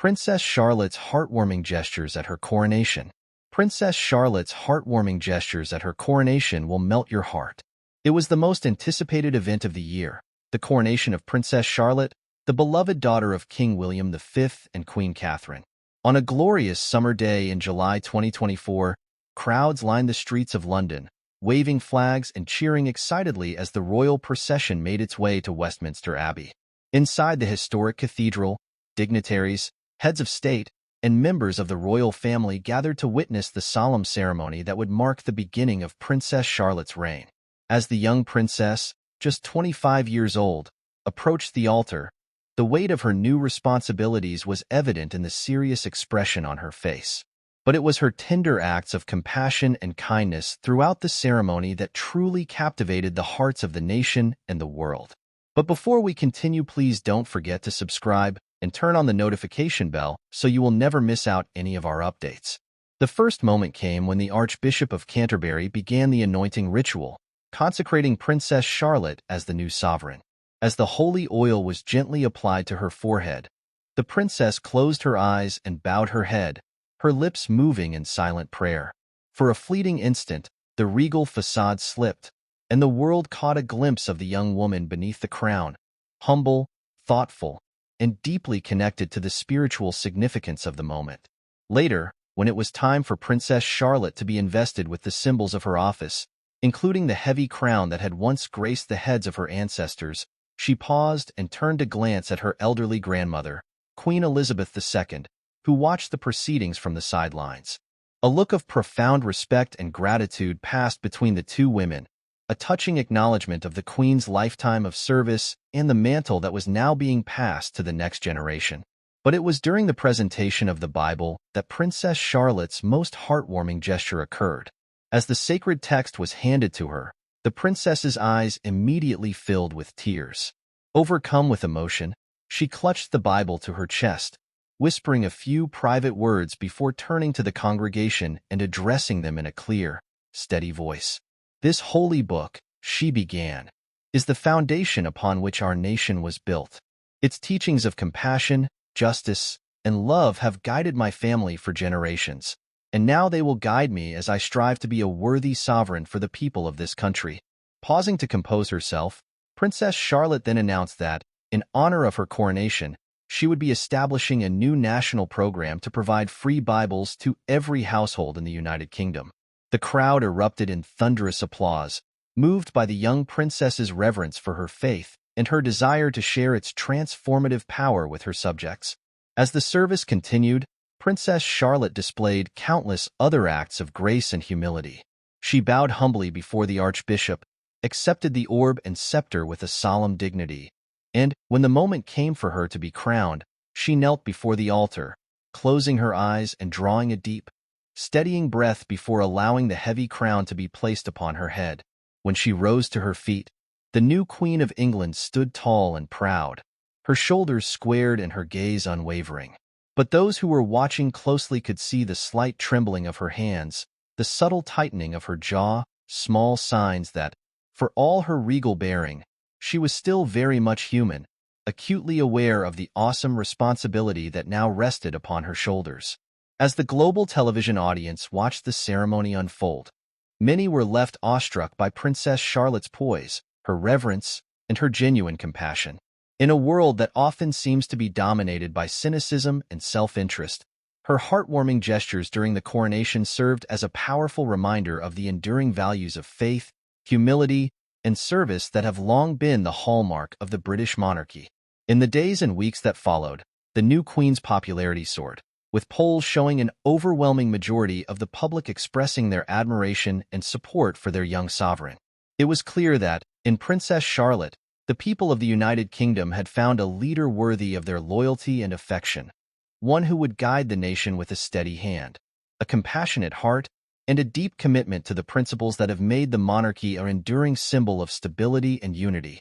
Princess Charlotte's heartwarming gestures at her coronation. Princess Charlotte's heartwarming gestures at her coronation will melt your heart. It was the most anticipated event of the year, the coronation of Princess Charlotte, the beloved daughter of King William V and Queen Catherine. On a glorious summer day in July 2024, crowds lined the streets of London, waving flags and cheering excitedly as the royal procession made its way to Westminster Abbey. Inside the historic cathedral, dignitaries, heads of state, and members of the royal family gathered to witness the solemn ceremony that would mark the beginning of Princess Charlotte's reign. As the young princess, just 25 years old, approached the altar, the weight of her new responsibilities was evident in the serious expression on her face. But it was her tender acts of compassion and kindness throughout the ceremony that truly captivated the hearts of the nation and the world. But before we continue, please don't forget to subscribe and turn on the notification bell so you will never miss out any of our updates. The first moment came when the Archbishop of Canterbury began the anointing ritual, consecrating Princess Charlotte as the new sovereign. As the holy oil was gently applied to her forehead, the princess closed her eyes and bowed her head, her lips moving in silent prayer. For a fleeting instant, the regal facade slipped, and the world caught a glimpse of the young woman beneath the crown, humble, thoughtful, and deeply connected to the spiritual significance of the moment. Later, when it was time for Princess Charlotte to be invested with the symbols of her office, including the heavy crown that had once graced the heads of her ancestors, she paused and turned to glance at her elderly grandmother, Queen Elizabeth II, who watched the proceedings from the sidelines. A look of profound respect and gratitude passed between the two women, a touching acknowledgement of the Queen's lifetime of service and the mantle that was now being passed to the next generation. But it was during the presentation of the Bible that Princess Charlotte's most heartwarming gesture occurred. As the sacred text was handed to her, the princess's eyes immediately filled with tears. Overcome with emotion, she clutched the Bible to her chest, whispering a few private words before turning to the congregation and addressing them in a clear, steady voice. "This holy book," she began, "is the foundation upon which our nation was built. Its teachings of compassion, justice, and love have guided my family for generations, and now they will guide me as I strive to be a worthy sovereign for the people of this country." Pausing to compose herself, Princess Charlotte then announced that, in honor of her coronation, she would be establishing a new national program to provide free Bibles to every household in the United Kingdom. The crowd erupted in thunderous applause, moved by the young princess's reverence for her faith and her desire to share its transformative power with her subjects. As the service continued, Princess Charlotte displayed countless other acts of grace and humility. She bowed humbly before the Archbishop, accepted the orb and scepter with a solemn dignity, and, when the moment came for her to be crowned, she knelt before the altar, closing her eyes and drawing a deep, steadying breath before allowing the heavy crown to be placed upon her head. When she rose to her feet, the new Queen of England stood tall and proud, her shoulders squared and her gaze unwavering. But those who were watching closely could see the slight trembling of her hands, the subtle tightening of her jaw, small signs that, for all her regal bearing, she was still very much human, acutely aware of the awesome responsibility that now rested upon her shoulders. As the global television audience watched the ceremony unfold, many were left awestruck by Princess Charlotte's poise, her reverence, and her genuine compassion. In a world that often seems to be dominated by cynicism and self-interest, her heartwarming gestures during the coronation served as a powerful reminder of the enduring values of faith, humility, and service that have long been the hallmark of the British monarchy. In the days and weeks that followed, the new Queen's popularity soared, with polls showing an overwhelming majority of the public expressing their admiration and support for their young sovereign. It was clear that, in Princess Charlotte, the people of the United Kingdom had found a leader worthy of their loyalty and affection, one who would guide the nation with a steady hand, a compassionate heart, and a deep commitment to the principles that have made the monarchy an enduring symbol of stability and unity.